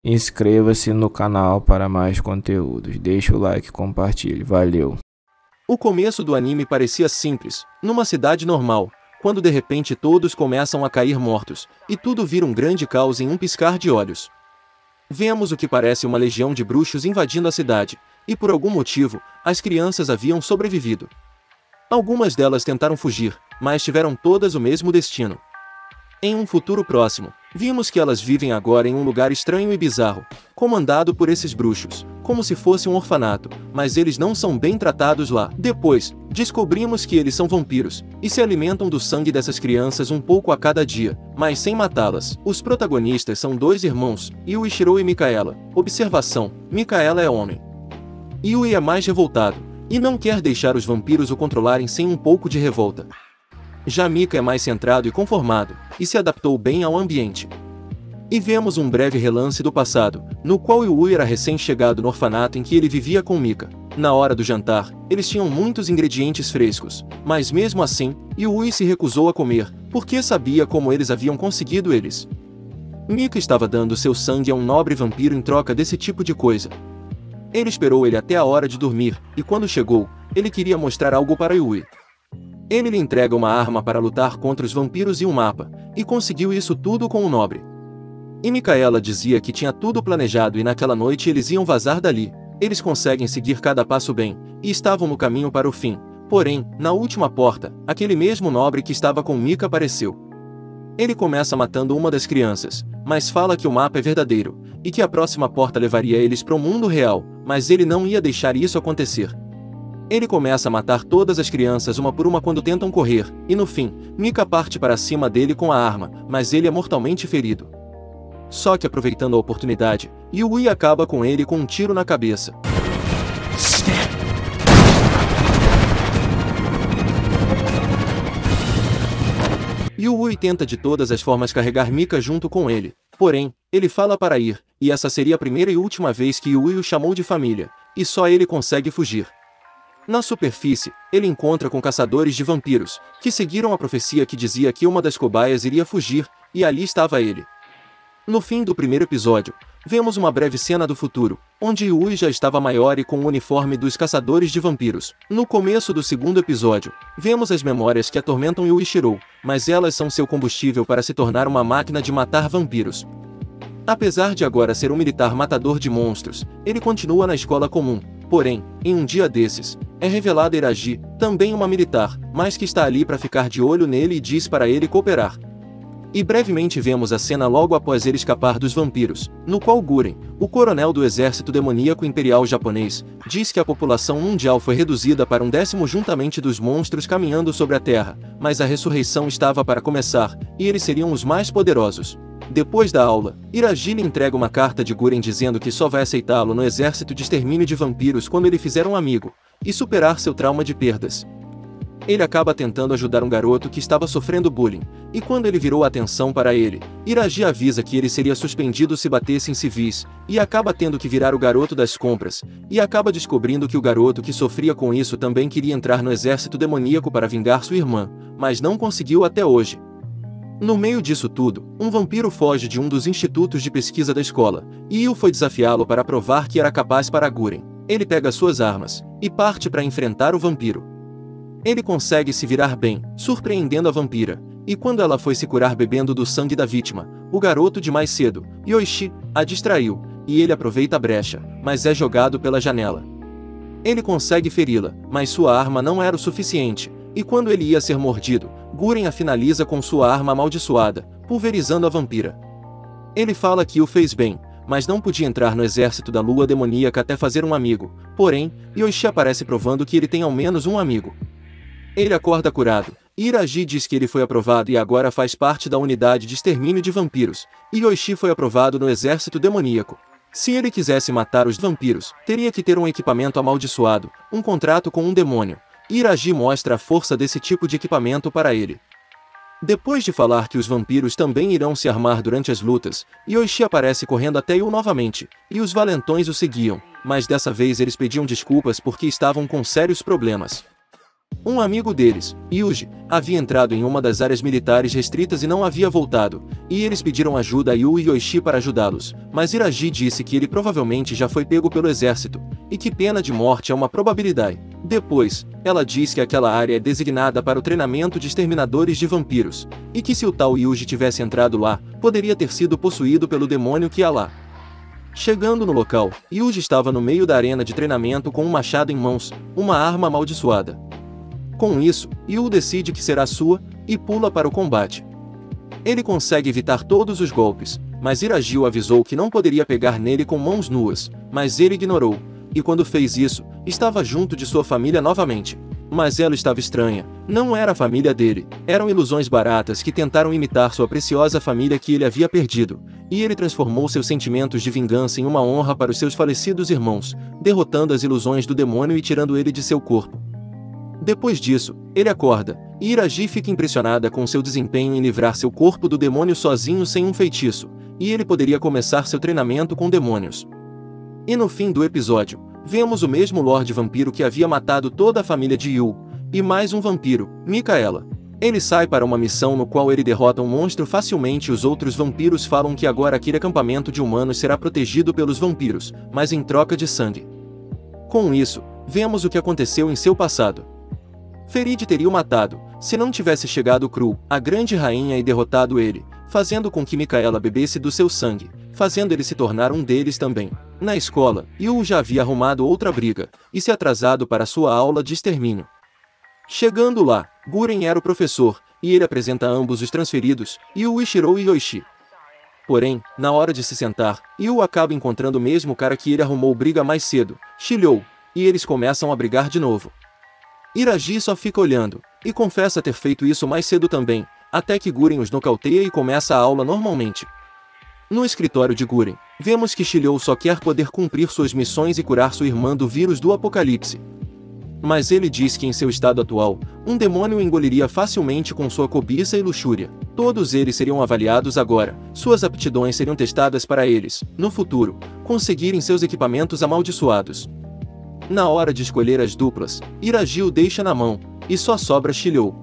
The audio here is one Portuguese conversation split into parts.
Inscreva-se no canal para mais conteúdos. Deixa o like e compartilhe. Valeu! O começo do anime parecia simples, numa cidade normal, quando de repente todos começam a cair mortos, e tudo vira um grande caos em um piscar de olhos. Vemos o que parece uma legião de bruxos invadindo a cidade, e por algum motivo, as crianças haviam sobrevivido. Algumas delas tentaram fugir, mas tiveram todas o mesmo destino. Em um futuro próximo, vimos que elas vivem agora em um lugar estranho e bizarro, comandado por esses bruxos, como se fosse um orfanato, mas eles não são bem tratados lá. Depois, descobrimos que eles são vampiros, e se alimentam do sangue dessas crianças um pouco a cada dia, mas sem matá-las. Os protagonistas são dois irmãos, Yuichiro e Mikaela. Observação: Mikaela é homem. Yui é mais revoltado, e não quer deixar os vampiros o controlarem sem um pouco de revolta. Já Mika é mais centrado e conformado, e se adaptou bem ao ambiente. E vemos um breve relance do passado, no qual Yui era recém-chegado no orfanato em que ele vivia com Mika. Na hora do jantar, eles tinham muitos ingredientes frescos, mas mesmo assim, Yui se recusou a comer, porque sabia como eles haviam conseguido eles. Mika estava dando seu sangue a um nobre vampiro em troca desse tipo de coisa. Ele esperou ele até a hora de dormir, e quando chegou, ele queria mostrar algo para Yui. Ele lhe entrega uma arma para lutar contra os vampiros e um mapa, e conseguiu isso tudo com o nobre. E Mikaela dizia que tinha tudo planejado e naquela noite eles iam vazar dali. Eles conseguem seguir cada passo bem, e estavam no caminho para o fim. Porém, na última porta, aquele mesmo nobre que estava com Mika apareceu. Ele começa matando uma das crianças, mas fala que o mapa é verdadeiro, e que a próxima porta levaria eles para o mundo real, mas ele não ia deixar isso acontecer. Ele começa a matar todas as crianças uma por uma quando tentam correr, e no fim, Mika parte para cima dele com a arma, mas ele é mortalmente ferido. Só que aproveitando a oportunidade, Yui acaba com ele com um tiro na cabeça. Yui tenta de todas as formas carregar Mika junto com ele, porém, ele fala para ir, e essa seria a primeira e última vez que Yui o chamou de família, e só ele consegue fugir. Na superfície, ele encontra com caçadores de vampiros, que seguiram a profecia que dizia que uma das cobaias iria fugir, e ali estava ele. No fim do primeiro episódio, vemos uma breve cena do futuro, onde Yui já estava maior e com o uniforme dos caçadores de vampiros. No começo do segundo episódio, vemos as memórias que atormentam Yuichiro, mas elas são seu combustível para se tornar uma máquina de matar vampiros. Apesar de agora ser um militar matador de monstros, ele continua na escola comum. Porém, em um dia desses, é revelada Iraji, também uma militar, mas que está ali para ficar de olho nele e diz para ele cooperar. E brevemente vemos a cena logo após ele escapar dos vampiros, no qual Guren, o coronel do exército demoníaco imperial japonês, diz que a população mundial foi reduzida para 1/10 juntamente dos monstros caminhando sobre a Terra, mas a ressurreição estava para começar, e eles seriam os mais poderosos. Depois da aula, Iraji lhe entrega uma carta de Guren dizendo que só vai aceitá-lo no exército de extermínio de vampiros quando ele fizer um amigo, e superar seu trauma de perdas. Ele acaba tentando ajudar um garoto que estava sofrendo bullying, e quando ele virou a atenção para ele, Iraji avisa que ele seria suspendido se batesse em civis, e acaba tendo que virar o garoto das compras, e acaba descobrindo que o garoto que sofria com isso também queria entrar no exército demoníaco para vingar sua irmã, mas não conseguiu até hoje. No meio disso tudo, um vampiro foge de um dos institutos de pesquisa da escola, e Yu foi desafiá-lo para provar que era capaz para Guren. Ele pega suas armas, e parte para enfrentar o vampiro. Ele consegue se virar bem, surpreendendo a vampira, e quando ela foi se curar bebendo do sangue da vítima, o garoto de mais cedo, Yoichi, a distraiu, e ele aproveita a brecha, mas é jogado pela janela. Ele consegue feri-la, mas sua arma não era o suficiente, e quando ele ia ser mordido, Guren a finaliza com sua arma amaldiçoada, pulverizando a vampira. Ele fala que o fez bem, mas não podia entrar no exército da lua demoníaca até fazer um amigo, porém, Yoichi aparece provando que ele tem ao menos um amigo. Ele acorda curado, e Iraji diz que ele foi aprovado e agora faz parte da unidade de extermínio de vampiros, e Yoichi foi aprovado no exército demoníaco. Se ele quisesse matar os vampiros, teria que ter um equipamento amaldiçoado, um contrato com um demônio. Iraji mostra a força desse tipo de equipamento para ele. Depois de falar que os vampiros também irão se armar durante as lutas, Yoichi aparece correndo até Yu novamente, e os valentões o seguiam, mas dessa vez eles pediam desculpas porque estavam com sérios problemas. Um amigo deles, Yuji, havia entrado em uma das áreas militares restritas e não havia voltado, e eles pediram ajuda a Yu e Yoichi para ajudá-los, mas Iraji disse que ele provavelmente já foi pego pelo exército, e que pena de morte é uma probabilidade. Depois, ela diz que aquela área é designada para o treinamento de exterminadores de vampiros, e que se o tal Yuji tivesse entrado lá, poderia ter sido possuído pelo demônio que há lá. Chegando no local, Yuji estava no meio da arena de treinamento com um machado em mãos, uma arma amaldiçoada. Com isso, Yu decide que será sua, e pula para o combate. Ele consegue evitar todos os golpes, mas Iraji o avisou que não poderia pegar nele com mãos nuas, mas ele ignorou, e quando fez isso, estava junto de sua família novamente. Mas ela estava estranha, não era a família dele, eram ilusões baratas que tentaram imitar sua preciosa família que ele havia perdido, e ele transformou seus sentimentos de vingança em uma honra para os seus falecidos irmãos, derrotando as ilusões do demônio e tirando ele de seu corpo. Depois disso, ele acorda, e Iraji fica impressionada com seu desempenho em livrar seu corpo do demônio sozinho sem um feitiço, e ele poderia começar seu treinamento com demônios. E no fim do episódio, vemos o mesmo Lorde Vampiro que havia matado toda a família de Yu, e mais um vampiro, Mikaela. Ele sai para uma missão no qual ele derrota um monstro facilmente e os outros vampiros falam que agora aquele acampamento de humanos será protegido pelos vampiros, mas em troca de sangue. Com isso, vemos o que aconteceu em seu passado. Ferid teria o matado, se não tivesse chegado Cru, a grande rainha, e derrotado ele, fazendo com que Mikaela bebesse do seu sangue, fazendo ele se tornar um deles também. Na escola, Yu já havia arrumado outra briga, e se atrasado para sua aula de extermínio. Chegando lá, Guren era o professor, e ele apresenta a ambos os transferidos, Yu Ishiro e Yoichi. Porém, na hora de se sentar, Yu acaba encontrando o mesmo cara que ele arrumou briga mais cedo, Shirou, e eles começam a brigar de novo. Iraji só fica olhando, e confessa ter feito isso mais cedo também, até que Guren os nocauteia e começa a aula normalmente. No escritório de Guren, vemos que Shirou só quer poder cumprir suas missões e curar sua irmã do vírus do apocalipse. Mas ele diz que em seu estado atual, um demônio o engoliria facilmente com sua cobiça e luxúria. Todos eles seriam avaliados agora, suas aptidões seriam testadas para eles, no futuro, conseguirem seus equipamentos amaldiçoados. Na hora de escolher as duplas, Iraji o deixa na mão, e só sobra Shirou.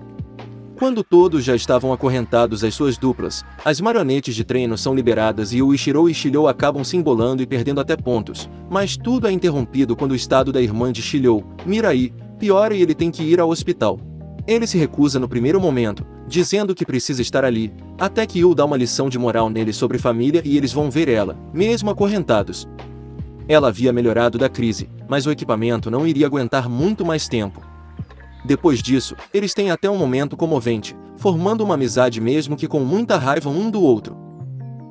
Quando todos já estavam acorrentados às suas duplas, as marionetes de treino são liberadas e o Ishiro e Shirou acabam se embolando e perdendo até pontos, mas tudo é interrompido quando o estado da irmã de Shirou, Mirai, piora e ele tem que ir ao hospital. Ele se recusa no primeiro momento, dizendo que precisa estar ali, até que Yu dá uma lição de moral nele sobre família e eles vão ver ela, mesmo acorrentados. Ela havia melhorado da crise, mas o equipamento não iria aguentar muito mais tempo. Depois disso, eles têm até um momento comovente, formando uma amizade mesmo que com muita raiva um do outro.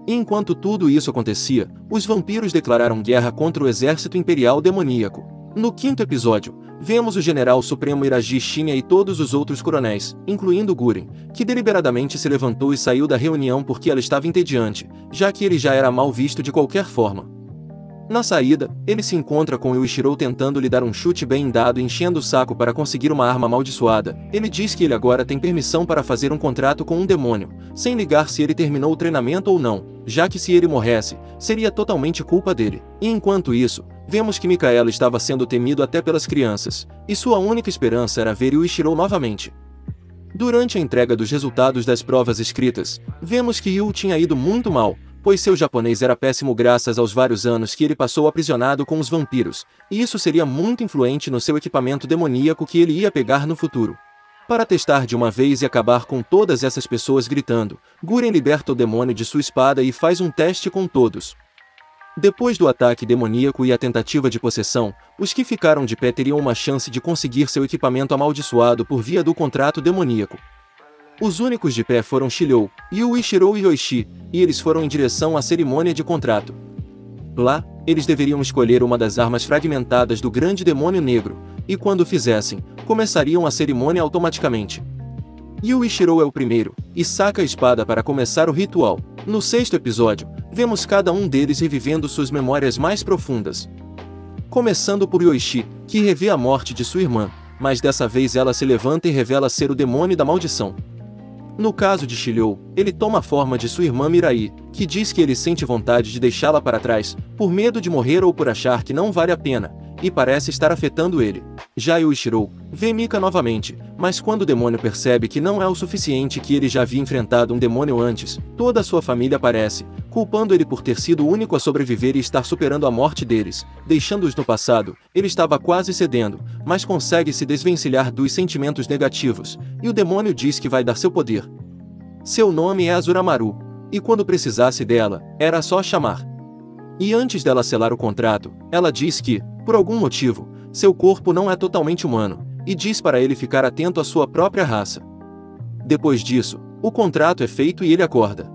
E enquanto tudo isso acontecia, os vampiros declararam guerra contra o exército imperial demoníaco. No quinto episódio, vemos o general supremo Iraji Shinya e todos os outros coronéis, incluindo Guren, que deliberadamente se levantou e saiu da reunião porque ela estava entediante, já que ele já era mal visto de qualquer forma. Na saída, ele se encontra com o Ishiro tentando lhe dar um chute bem dado e enchendo o saco para conseguir uma arma amaldiçoada. Ele diz que ele agora tem permissão para fazer um contrato com um demônio, sem ligar se ele terminou o treinamento ou não, já que se ele morresse, seria totalmente culpa dele. E enquanto isso, vemos que Mikaela estava sendo temido até pelas crianças, e sua única esperança era ver o Ishiro novamente. Durante a entrega dos resultados das provas escritas, vemos que Yu tinha ido muito mal, pois seu japonês era péssimo graças aos vários anos que ele passou aprisionado com os vampiros, e isso seria muito influente no seu equipamento demoníaco que ele ia pegar no futuro. Para testar de uma vez e acabar com todas essas pessoas gritando, Guren liberta o demônio de sua espada e faz um teste com todos. Depois do ataque demoníaco e a tentativa de possessão, os que ficaram de pé teriam uma chance de conseguir seu equipamento amaldiçoado por via do contrato demoníaco. Os únicos de pé foram Shirou, Yu Ishiro e Yoichi, e eles foram em direção à cerimônia de contrato. Lá, eles deveriam escolher uma das armas fragmentadas do grande demônio negro, e quando fizessem, começariam a cerimônia automaticamente. Yu Ishiro é o primeiro, e saca a espada para começar o ritual. No sexto episódio, vemos cada um deles revivendo suas memórias mais profundas. Começando por Yoichi, que revê a morte de sua irmã, mas dessa vez ela se levanta e revela ser o demônio da maldição. No caso de Shirou, ele toma a forma de sua irmã Mirai, que diz que ele sente vontade de deixá-la para trás, por medo de morrer ou por achar que não vale a pena, e parece estar afetando ele. Já Yuichiro vê Mika novamente, mas quando o demônio percebe que não é o suficiente, que ele já havia enfrentado um demônio antes, toda a sua família aparece, culpando ele por ter sido o único a sobreviver e estar superando a morte deles, deixando-os no passado. Ele estava quase cedendo, mas consegue se desvencilhar dos sentimentos negativos, e o demônio diz que vai dar seu poder. Seu nome é Azuramaru, e quando precisasse dela, era só chamar. E antes dela selar o contrato, ela diz que, por algum motivo, seu corpo não é totalmente humano, e diz para ele ficar atento à sua própria raça. Depois disso, o contrato é feito e ele acorda.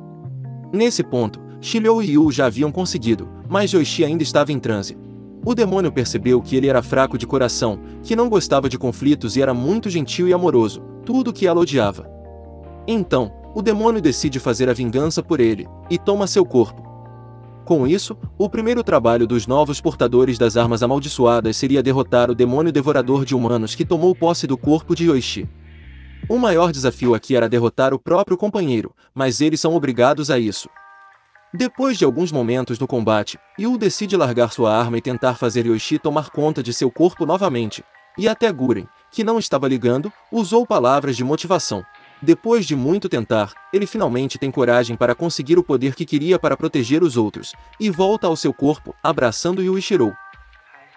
Nesse ponto, Shiryu e Yu já haviam conseguido, mas Yoichi ainda estava em transe. O demônio percebeu que ele era fraco de coração, que não gostava de conflitos e era muito gentil e amoroso, tudo que ela odiava. Então, o demônio decide fazer a vingança por ele, e toma seu corpo. Com isso, o primeiro trabalho dos novos portadores das armas amaldiçoadas seria derrotar o demônio devorador de humanos que tomou posse do corpo de Yoichi. O maior desafio aqui era derrotar o próprio companheiro, mas eles são obrigados a isso. Depois de alguns momentos no combate, Yu decide largar sua arma e tentar fazer Yoichi tomar conta de seu corpo novamente, e até Guren, que não estava ligando, usou palavras de motivação. Depois de muito tentar, ele finalmente tem coragem para conseguir o poder que queria para proteger os outros, e volta ao seu corpo, abraçando Yuichiro.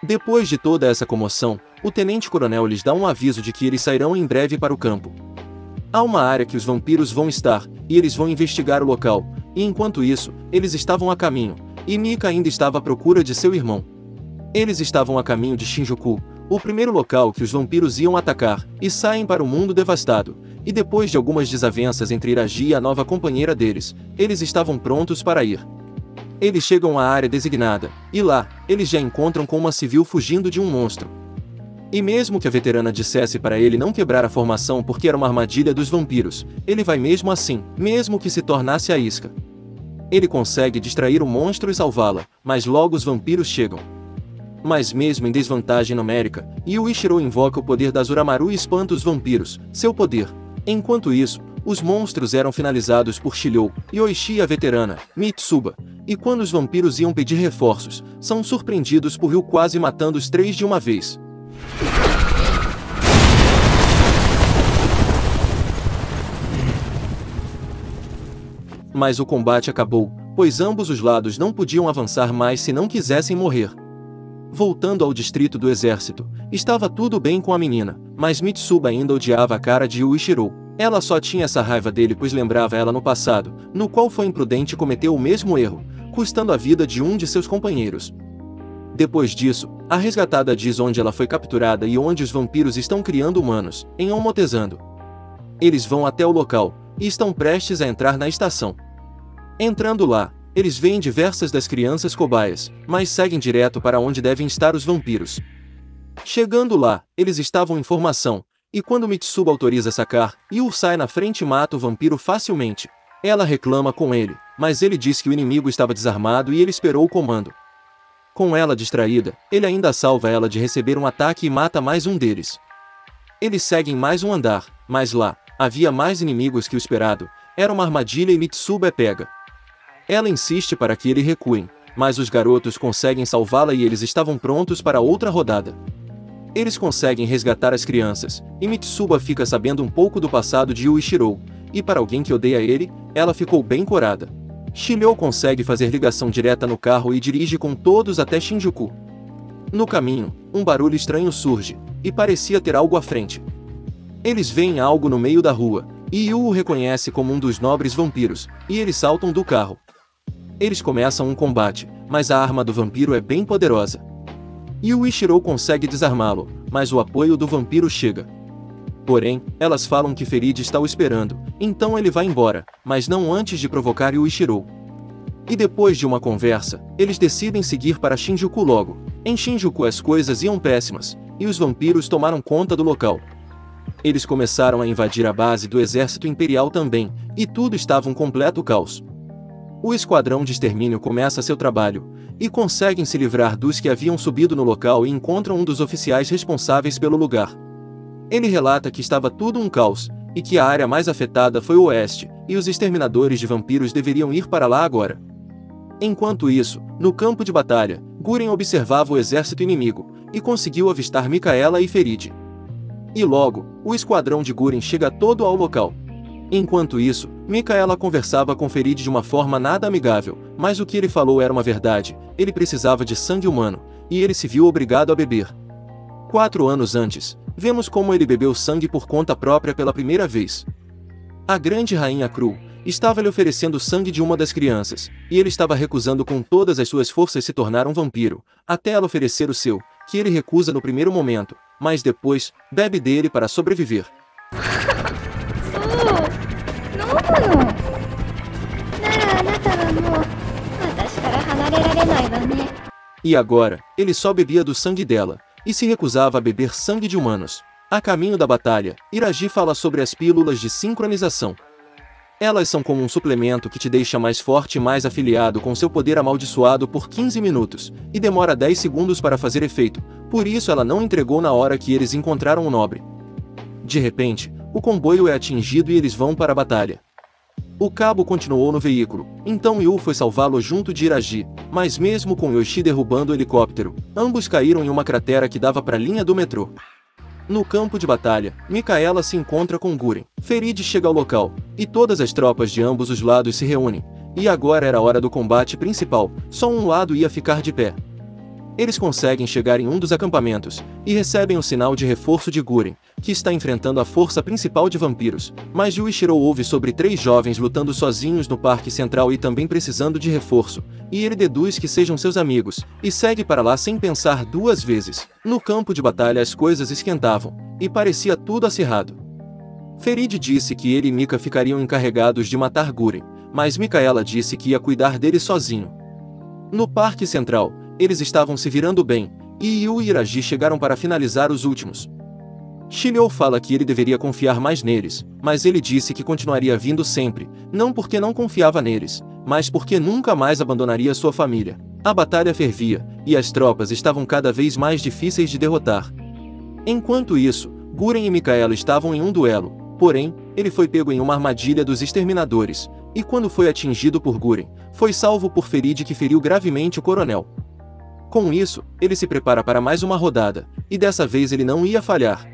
Depois de toda essa comoção, o tenente-coronel lhes dá um aviso de que eles sairão em breve para o campo. Há uma área que os vampiros vão estar, e eles vão investigar o local, e enquanto isso, eles estavam a caminho, e Mika ainda estava à procura de seu irmão. Eles estavam a caminho de Shinjuku, o primeiro local que os vampiros iam atacar, e saem para o mundo devastado. E depois de algumas desavenças entre Iraji e a nova companheira deles, eles estavam prontos para ir. Eles chegam à área designada, e lá, eles já encontram com uma civil fugindo de um monstro. E mesmo que a veterana dissesse para ele não quebrar a formação porque era uma armadilha dos vampiros, ele vai mesmo assim, mesmo que se tornasse a isca. Ele consegue distrair o monstro e salvá-la, mas logo os vampiros chegam. Mas mesmo em desvantagem numérica, Yuichiro invoca o poder da Azuramaru e espanta os vampiros, seu poder. Enquanto isso, os monstros eram finalizados por Shiryu, Yoichi e a veterana, Mitsuba, e quando os vampiros iam pedir reforços, são surpreendidos por Ryu quase matando os três de uma vez. Mas o combate acabou, pois ambos os lados não podiam avançar mais se não quisessem morrer. Voltando ao distrito do exército, estava tudo bem com a menina, mas Mitsuba ainda odiava a cara de Yuichiro. Ela só tinha essa raiva dele pois lembrava ela no passado, no qual foi imprudente e cometeu o mesmo erro, custando a vida de um de seus companheiros. Depois disso, a resgatada diz onde ela foi capturada e onde os vampiros estão criando humanos, em Omotesando. Eles vão até o local, e estão prestes a entrar na estação. Entrando lá, eles veem diversas das crianças cobaias, mas seguem direto para onde devem estar os vampiros. Chegando lá, eles estavam em formação, e quando Mitsuba autoriza sacar, Yu sai na frente e mata o vampiro facilmente. Ela reclama com ele, mas ele diz que o inimigo estava desarmado e ele esperou o comando. Com ela distraída, ele ainda salva ela de receber um ataque e mata mais um deles. Eles seguem mais um andar, mas lá, havia mais inimigos que o esperado, era uma armadilha e Mitsuba é pega. Ela insiste para que ele recuem, mas os garotos conseguem salvá-la e eles estavam prontos para outra rodada. Eles conseguem resgatar as crianças, e Mitsuba fica sabendo um pouco do passado de Yuichiro, e para alguém que odeia ele, ela ficou bem corada. Shiryu consegue fazer ligação direta no carro e dirige com todos até Shinjuku. No caminho, um barulho estranho surge, e parecia ter algo à frente. Eles veem algo no meio da rua, e Yu o reconhece como um dos nobres vampiros, e eles saltam do carro. Eles começam um combate, mas a arma do vampiro é bem poderosa. Yuichiro consegue desarmá-lo, mas o apoio do vampiro chega. Porém, elas falam que Ferid está o esperando, então ele vai embora, mas não antes de provocar Yuichiro. E depois de uma conversa, eles decidem seguir para Shinjuku logo. Em Shinjuku as coisas iam péssimas, e os vampiros tomaram conta do local. Eles começaram a invadir a base do exército imperial também, e tudo estava um completo caos. O esquadrão de extermínio começa seu trabalho, e conseguem se livrar dos que haviam subido no local e encontram um dos oficiais responsáveis pelo lugar. Ele relata que estava tudo um caos, e que a área mais afetada foi o oeste, e os exterminadores de vampiros deveriam ir para lá agora. Enquanto isso, no campo de batalha, Guren observava o exército inimigo, e conseguiu avistar Micaela e Ferid. E logo, o esquadrão de Guren chega todo ao local. Enquanto isso, Micaela conversava com Ferid de uma forma nada amigável, mas o que ele falou era uma verdade: ele precisava de sangue humano, e ele se viu obrigado a beber. 4 anos antes, vemos como ele bebeu sangue por conta própria pela primeira vez. A grande rainha Cru estava lhe oferecendo sangue de uma das crianças, e ele estava recusando com todas as suas forças se tornar um vampiro, até ela oferecer o seu, que ele recusa no primeiro momento, mas depois, bebe dele para sobreviver. E agora, ele só bebia do sangue dela, e se recusava a beber sangue de humanos. A caminho da batalha, Iraji fala sobre as pílulas de sincronização. Elas são como um suplemento que te deixa mais forte e mais afiliado com seu poder amaldiçoado por 15 minutos, e demora 10 segundos para fazer efeito, por isso ela não entregou na hora que eles encontraram o nobre. De repente, o comboio é atingido e eles vão para a batalha. O cabo continuou no veículo, então Yu foi salvá-lo junto de Iraji, mas mesmo com Yoshi derrubando o helicóptero, ambos caíram em uma cratera que dava para a linha do metrô. No campo de batalha, Micaela se encontra com Guren. Ferid chega ao local, e todas as tropas de ambos os lados se reúnem. E agora era a hora do combate principal, só um lado ia ficar de pé. Eles conseguem chegar em um dos acampamentos, e recebem o sinal de reforço de Guren, que está enfrentando a força principal de vampiros, mas Yuichiro ouve sobre 3 jovens lutando sozinhos no Parque Central e também precisando de reforço, e ele deduz que sejam seus amigos, e segue para lá sem pensar 2 vezes. No campo de batalha as coisas esquentavam, e parecia tudo acirrado. Ferid disse que ele e Mika ficariam encarregados de matar Guren, mas Micaela disse que ia cuidar dele sozinho. No Parque Central, eles estavam se virando bem, e Yu e Iraji chegaram para finalizar os últimos. Shiryu fala que ele deveria confiar mais neles, mas ele disse que continuaria vindo sempre, não porque não confiava neles, mas porque nunca mais abandonaria sua família. A batalha fervia, e as tropas estavam cada vez mais difíceis de derrotar. Enquanto isso, Guren e Micaela estavam em um duelo, porém, ele foi pego em uma armadilha dos exterminadores, e quando foi atingido por Guren, foi salvo por Ferid que feriu gravemente o coronel. Com isso, ele se prepara para mais uma rodada, e dessa vez ele não ia falhar.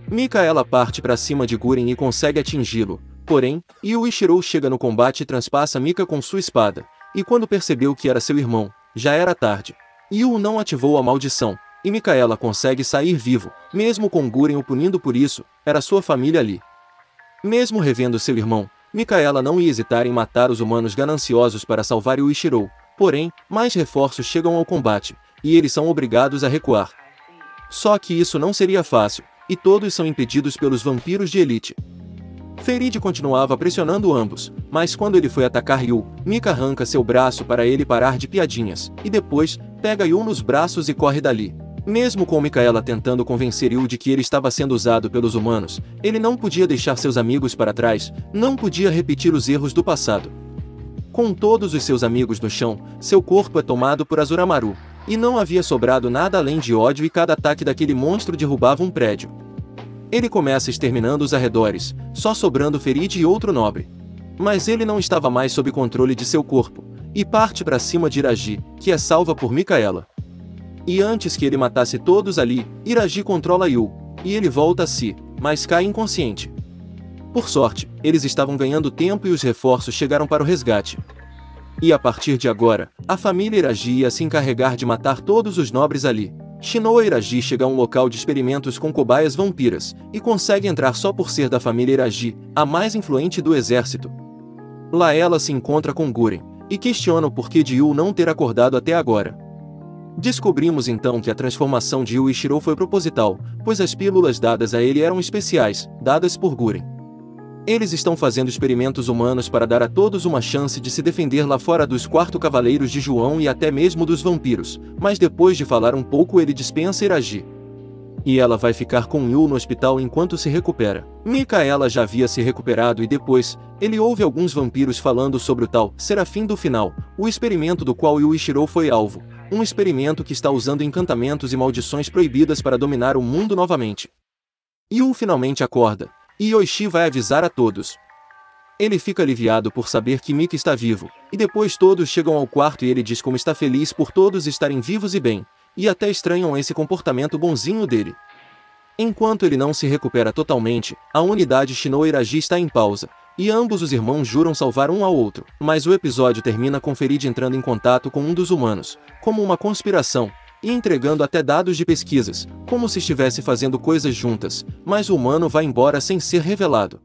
Micaela parte para cima de Guren e consegue atingi-lo, porém, Yuichiro chega no combate e transpassa Mika com sua espada, e quando percebeu que era seu irmão, já era tarde. Yu não ativou a maldição, e Micaela consegue sair vivo, mesmo com Guren o punindo por isso, era sua família ali. Mesmo revendo seu irmão, Micaela não ia hesitar em matar os humanos gananciosos para salvar Yuichiro. Porém, mais reforços chegam ao combate, e eles são obrigados a recuar. Só que isso não seria fácil, e todos são impedidos pelos vampiros de elite. Ferid continuava pressionando ambos, mas quando ele foi atacar Yu, Mika arranca seu braço para ele parar de piadinhas, e depois, pega Yu nos braços e corre dali. Mesmo com Micaela tentando convencer Yu de que ele estava sendo usado pelos humanos, ele não podia deixar seus amigos para trás, não podia repetir os erros do passado. Com todos os seus amigos no chão, seu corpo é tomado por Azuramaru, e não havia sobrado nada além de ódio e cada ataque daquele monstro derrubava um prédio. Ele começa exterminando os arredores, só sobrando Ferid e outro nobre. Mas ele não estava mais sob controle de seu corpo, e parte para cima de Iraji, que é salva por Micaela. E antes que ele matasse todos ali, Iraji controla Yu, e ele volta a si, mas cai inconsciente. Por sorte, eles estavam ganhando tempo e os reforços chegaram para o resgate. E a partir de agora, a família Iraji ia se encarregar de matar todos os nobres ali. Shinoa Iraji chega a um local de experimentos com cobaias vampiras, e consegue entrar só por ser da família Iraji, a mais influente do exército. Lá ela se encontra com Guren, e questiona o porquê de Yu não ter acordado até agora. Descobrimos então que a transformação de Yuichiro foi proposital, pois as pílulas dadas a ele eram especiais, dadas por Guren. Eles estão fazendo experimentos humanos para dar a todos uma chance de se defender lá fora dos 4 Cavaleiros de João e até mesmo dos vampiros, mas depois de falar um pouco ele dispensa Iraji. E ela vai ficar com Yu no hospital enquanto se recupera. Micaela já havia se recuperado e depois, ele ouve alguns vampiros falando sobre o tal Serafim do Final, o experimento do qual Yuichiro foi alvo, um experimento que está usando encantamentos e maldições proibidas para dominar o mundo novamente. Yu finalmente acorda, e Yoshi vai avisar a todos. Ele fica aliviado por saber que Mika está vivo, e depois todos chegam ao quarto e ele diz como está feliz por todos estarem vivos e bem, e até estranham esse comportamento bonzinho dele. Enquanto ele não se recupera totalmente, a unidade Shino-Iraji está em pausa, e ambos os irmãos juram salvar um ao outro, mas o episódio termina com Ferid entrando em contato com um dos humanos, como uma conspiração, e entregando até dados de pesquisas, como se estivesse fazendo coisas juntas, mas o humano vai embora sem ser revelado.